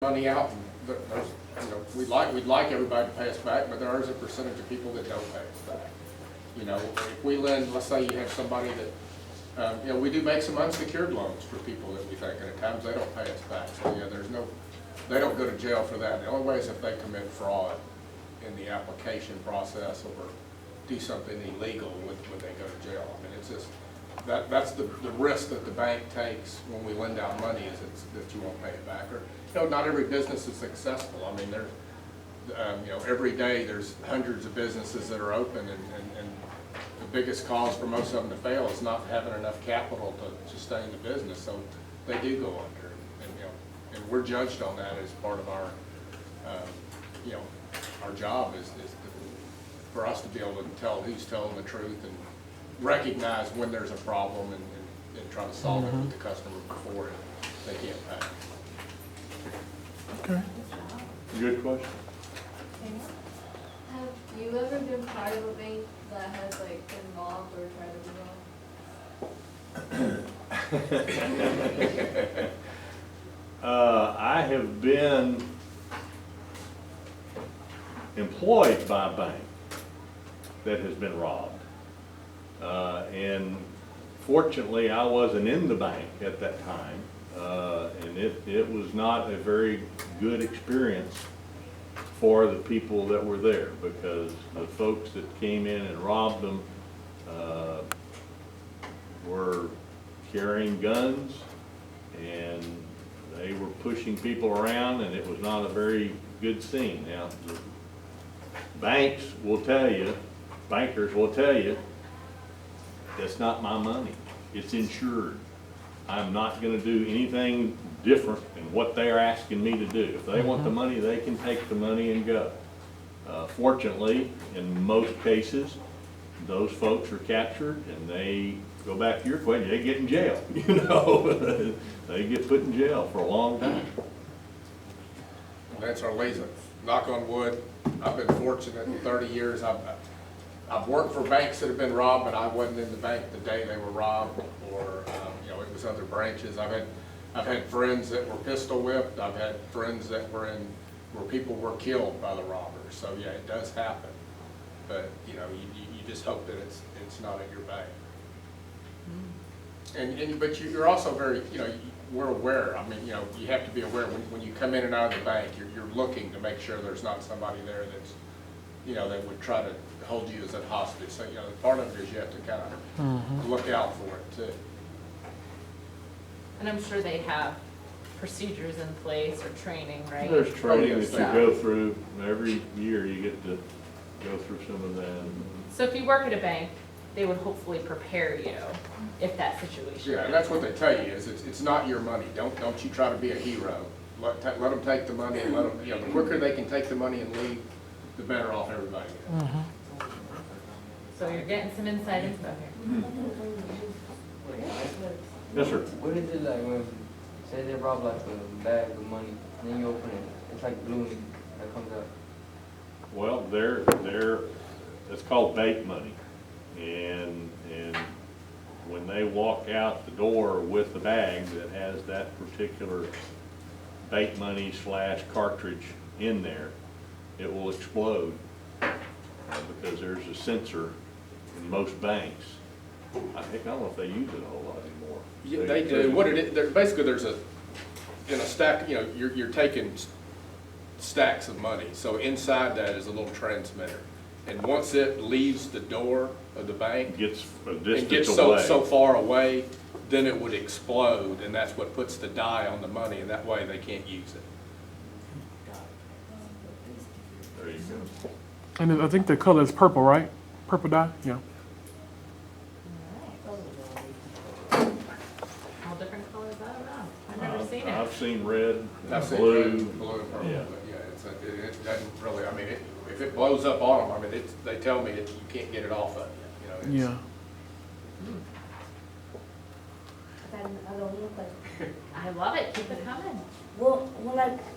money out, and there's, you know, we'd like everybody to pay us back, but there is a percentage of people that don't pay us back. You know, if we lend, let's say you have somebody that, you know, we do make some unsecured loans for people that we think, and at times they don't pay us back. So yeah, they don't go to jail for that. The only way is if they commit fraud in the application process or do something illegal when they go to jail. I mean, it's just, that's the risk that the bank takes when we lend out money, is that you won't pay it back. Or, you know, not every business is successful. I mean, you know, every day there's hundreds of businesses that are open, and the biggest cause for most of them to fail is not having enough capital to sustain the business. So they do go under, and you know, and we're judged on that as part of our, you know, our job is for us to be able to tell who's telling the truth and recognize when there's a problem and try to solve it with the customer before they can't pay. Okay. Good question. Have you ever been part of a bank that has like been robbed or tried to be robbed? I have been employed by a bank that has been robbed. And fortunately, I wasn't in the bank at that time. And it was not a very good experience for the people that were there, because the folks that came in and robbed them were carrying guns, and they were pushing people around, and it was not a very good scene. Now, the banks will tell you, bankers will tell you, that's not my money. It's insured. I'm not going to do anything different than what they're asking me to do. If they want the money, they can take the money and go. Fortunately, in most cases, those folks are captured and they go back to your question, they get in jail. You know, they get put in jail for a long time. That's our reason. Knock on wood. I've been fortunate in 30 years. I've worked for banks that have been robbed, but I wasn't in the bank the day they were robbed, or you know, it was other branches. I've had friends that were pistol whipped. I've had friends that were in where people were killed by the robbers. So yeah, it does happen. But you know, you just hope that it's not at your bank. But you're also very, you know, we're aware. I mean, you know, you have to be aware when you come in and out of the bank. You're looking to make sure there's not somebody there that's, you know, that would try to hold you as a hostage. So, you know, part of it is you have to kind of look out for it too. And I'm sure they have procedures in place or training, right? There's training yes, that you go through. Every year you get to go through some of that. So if you work at a bank, they would hopefully prepare you if that situation. Yeah, and that's what they tell you is it's not your money. Don't you try to be a hero. Let them take the money and let them. You know, the quicker they can take the money and leave, the better off everybody is. So you're getting some inside info here. Yes, sir. What is it like when, say they rob like a bag of money, and then you open it, it's like blue that comes out? Well, it's called bait money, and when they walk out the door with the bag that has that particular bait money / cartridge in there, it will explode because there's a sensor in most banks. I don't know if they use it a whole lot anymore. Yeah, they do. What it is, basically there's in a stack, you know, you're taking stacks of money. So inside that is a little transmitter. And once it leaves the door of the bank, Gets a and distance gets away. so far away, then it would explode, and that's what puts the dye on the money, and that way they can't use it. There you go. And I think the color is purple, right? Purple dye? Yeah. All different colors, I don't know. I've never seen it. I've seen red, I've seen blue. red, blue, and purple, Yeah. but yeah, it doesn't really, I mean, if it blows up on them, I mean, they tell me that you can't get it off of you, you know. Yeah. I got another little question. I love it. Keep it coming. Well,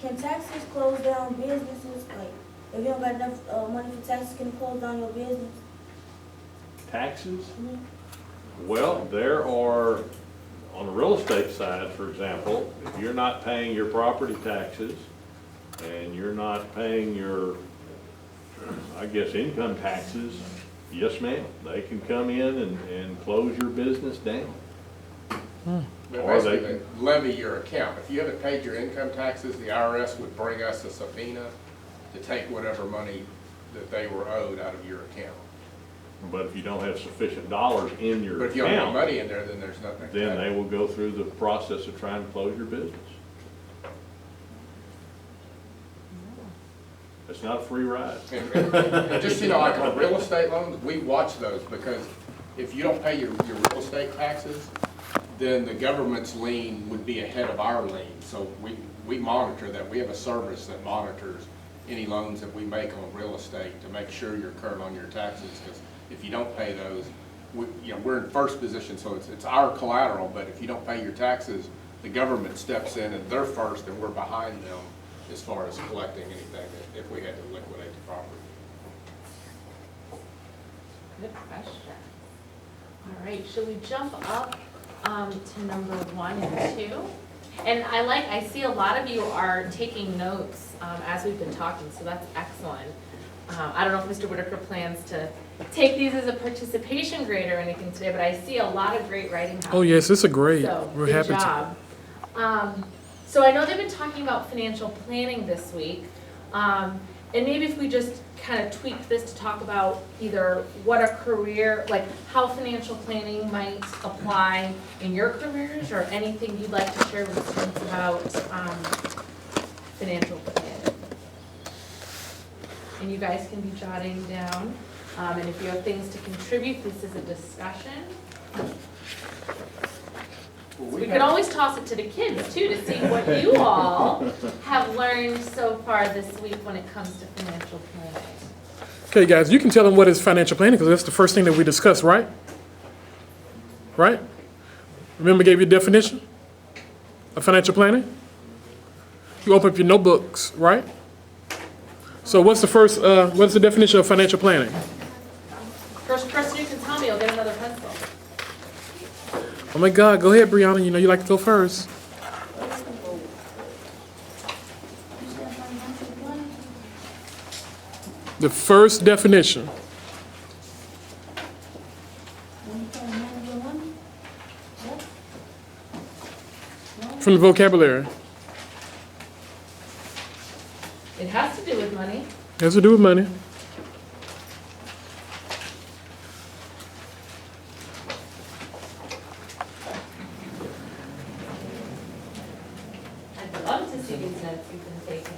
can taxes close down businesses? Like, if you don't got enough money for taxes, can it close down your business? Taxes? Mm-hmm. Well, there are on the real estate side, for example, if you're not paying your property taxes and you're not paying your, I guess, income taxes, yes, ma'am, they can come in and close your business down. But Or they basically, they levy your account. If you haven't paid your income taxes, the IRS would bring us a subpoena to take whatever money that they were owed out of your account. But if you don't have sufficient dollars in your But if you don't have account, money in there, then there's nothing. then they will go through the process of trying to close your business. It's not a free ride. And just, like on real estate loans, we watch those because if you don't pay your real estate taxes, then the government's lien would be ahead of our lien. So we monitor that. We have a service that monitors any loans that we make on real estate to make sure you're current on your taxes. Because if you don't pay those, we're in first position, so it's our collateral. But if you don't pay your taxes, the government steps in and they're first, and we're behind them as far as collecting anything if we had to liquidate the property. Good question. All right, should we jump up to number 1 and 2? And I see a lot of you are taking notes as we've been talking, so that's excellent. I don't know if Mr. Whitaker plans to take these as a participation grade or anything today, but I see a lot of great writing happening. Oh, yes, it's a grade. So, We're good happy to. job. So I know they've been talking about financial planning this week. And maybe if we just kind of tweak this to talk about either what a career, like how financial planning might apply in your careers, or anything you'd like to share with students about financial planning. And you guys can be jotting down. And if you have things to contribute, this is a discussion. We could always toss it to the kids too, to see what you all have learned so far this week when it comes to financial planning. Okay, guys, you can tell them what is financial planning because that's the first thing that we discussed, right? Right? Remember, I gave you a definition of financial planning? You open up your notebooks, right? So what's the definition of financial planning? First person who can tell me, I'll get another pencil. Oh my God, go ahead, Brianna, you like to go first. The first definition. From the vocabulary. It has to do with money. Has to do with money. I'd love to see these notes you've been taking.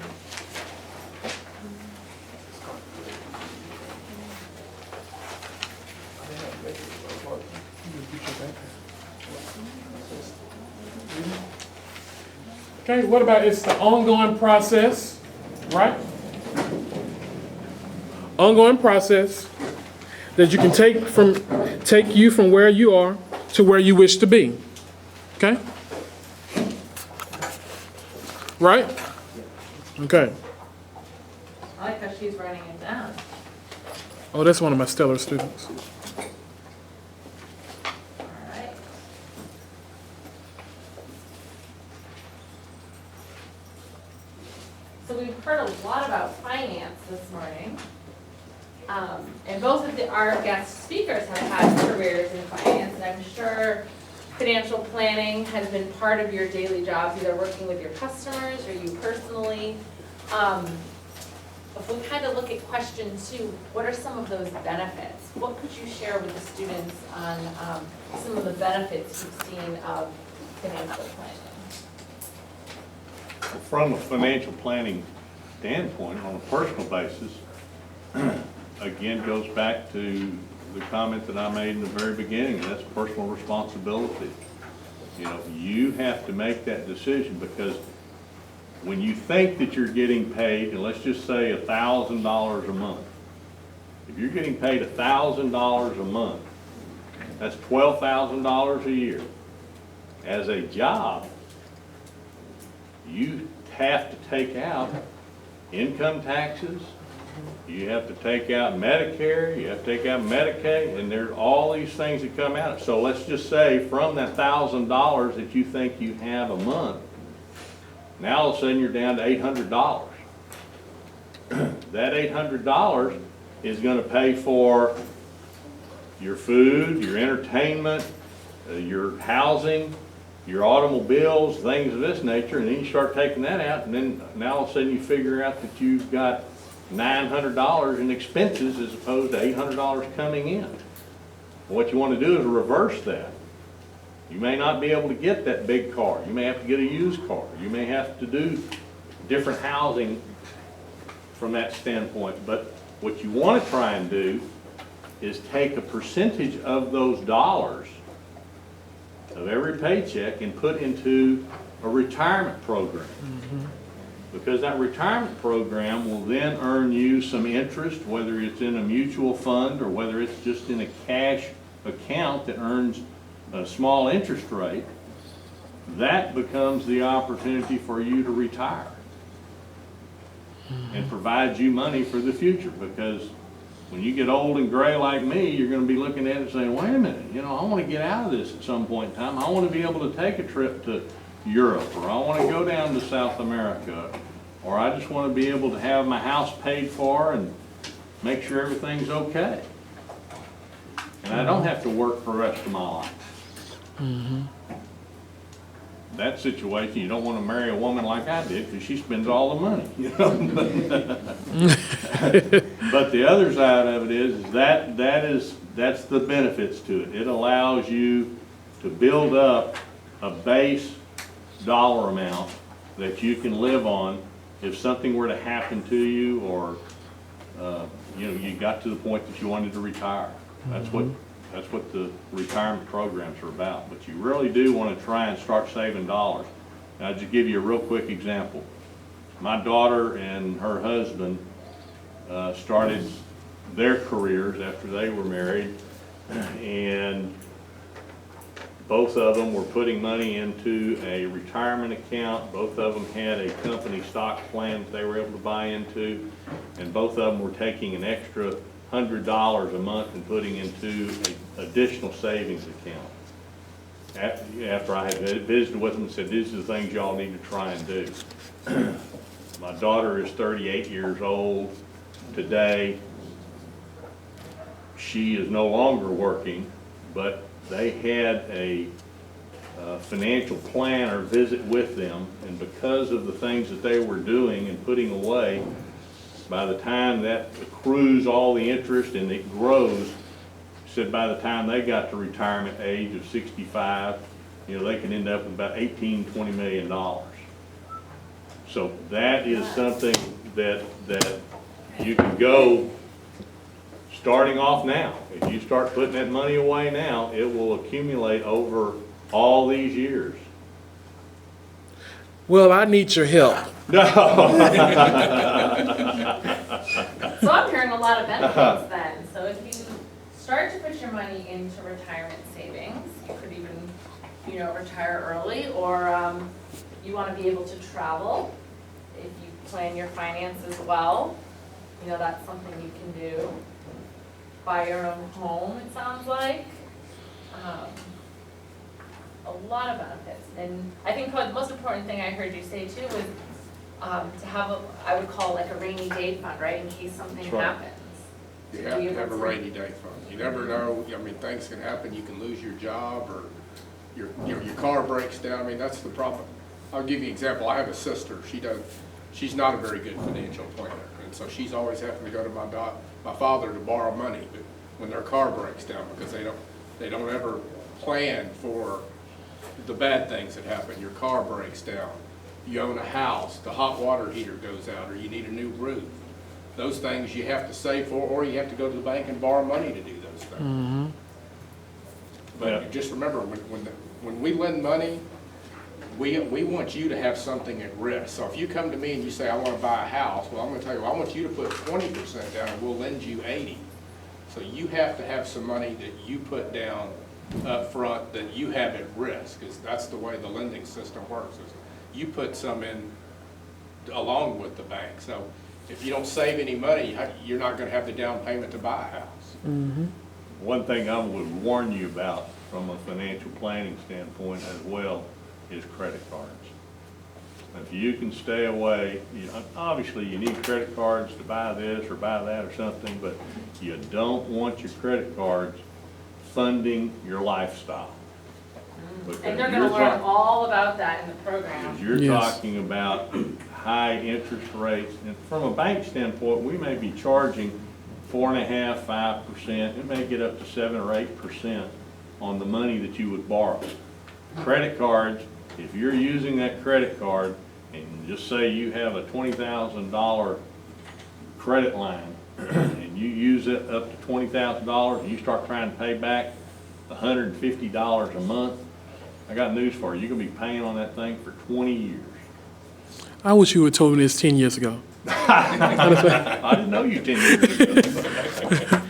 Okay, what about it's the ongoing process, right? Ongoing process that you can take you from where you are to where you wish to be. Okay? Right? Okay. I like how she's writing it down. Oh, that's one of my stellar students. All right. So we've heard a lot about finance this morning. And both of our guest speakers have had careers in finance, and I'm sure financial planning has been part of your daily jobs, either working with your customers or you personally. If we kind of look at question 2, what are some of those benefits? What could you share with the students on some of the benefits you've seen of financial planning? From a financial planning standpoint, on a personal basis, again, goes back to the comment that I made in the very beginning, and that's personal responsibility. You have to make that decision, because when you think that you're getting paid, and let's just say $1,000 a month, if you're getting paid $1,000 a month, that's $12,000 a year. As a job, you have to take out income taxes, You have to take out Medicare, you have to take out Medicaid, and there's all these things that come out. So let's just say from that $1,000 that you think you have a month, now all of a sudden you're down to $800. That $800 is gonna pay for your food, your entertainment, your housing, your automobiles, things of this nature, and then you start taking that out, and then now all of a sudden you figure out that you've got $900 in expenses as opposed to $800 coming in. What you want to do is reverse that. You may not be able to get that big car. You may have to get a used car. You may have to do different housing from that standpoint. But what you want to try and do is take a percentage of those dollars of every paycheck and put into a retirement program. Because that retirement program will then earn you some interest, whether it's in a mutual fund or whether it's just in a cash account that earns a small interest rate. That becomes the opportunity for you to retire and provides you money for the future. Because when you get old and gray like me, you're going to be looking at it and saying, wait a minute, you know, I want to get out of this at some point in time. I want to be able to take a trip to Europe, or I want to go down to South America, or I just want to be able to have my house paid for and make sure everything's okay. And I don't have to work for the rest of my life. That situation, you don't want to marry a woman like I did because she spends all the money. You know? But the other side of it is that's the benefits to it. It allows you to build up a base dollar amount that you can live on if something were to happen to you, or you know, you got to the point that you wanted to retire. That's what the retirement programs are about. But you really do want to try and start saving dollars. And I'll just give you a real quick example. My daughter and her husband started their careers after they were married, and both of them were putting money into a retirement account. Both of them had a company stock plan that they were able to buy into, and both of them were taking an extra $100 a month and putting into an additional savings account. After I had visited with them and said, these are the things y'all need to try and do. My daughter is 38 years old today. She is no longer working, but they had a financial planner visit with them, and because of the things that they were doing and putting away, by the time that accrues all the interest and it grows, said by the time they got to retirement age of 65, you know, they can end up with about $18–20 million. So that is something that you can go starting off now. If you start putting that money away now, it will accumulate over all these years. Well, I need your help. No. So I'm hearing a lot of benefits then. So if you start to put your money into retirement savings, you could even, you know, retire early, or you want to be able to travel. If you plan your finances well, you know, that's something you can do. Buy your own home, it sounds like. A lot of benefits. And I think probably the most important thing I heard you say too was to have a, I would call like a rainy day fund, right, in case something That's right. happens. You have to have a rainy day fund. You never know, I mean, things can happen, you can lose your job, or your car breaks down. I mean, that's the problem. I'll give you an example. I have a sister, she's not a very good financial planner, and so she's always having to go to my father to borrow money, but when their car breaks down, because they don't ever plan for the bad things that happen. Your car breaks down, you own a house, the hot water heater goes out, or you need a new roof. Those things you have to save for, or you have to go to the bank and borrow money to do those things. But just remember, when we lend money, we want you to have something at risk. So if you come to me and you say, I want to buy a house, well, I'm going to tell you, I want you to put 20% down and we'll lend you 80%. So you have to have some money that you put down up front that you have at risk, because that's the way the lending system works. Is you put some in along with the bank. So if you don't save any money, you're not gonna have the down payment to buy a house. One thing I would warn you about from a financial planning standpoint as well is credit cards. If you can stay away, obviously you need credit cards to buy this or buy that or something, but you don't want your credit cards funding your lifestyle. Because And they're gonna you're learn talk- all about that in the program. because you're Yes. talking about high interest rates, and from a bank standpoint, we may be charging 4.5%, 5%, it may get up to 7 or 8% on the money that you would borrow. Credit cards, if you're using that credit card, and just say you have a $20,000 credit line, and you use it up to $20,000, and you start trying to pay back $150 a month, I got news for you, you're gonna be paying on that thing for 20 years. I wish you would have told me this 10 years ago. I didn't know you 10 years ago.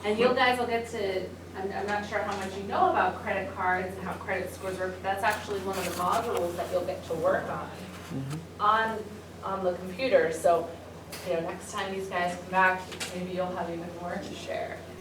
And you guys will get to, I'm not sure how much you know about credit cards and how credit scores work, but that's actually one of the modules that you'll get to work on the computer. So, next time these guys come back, maybe you'll have even more to share.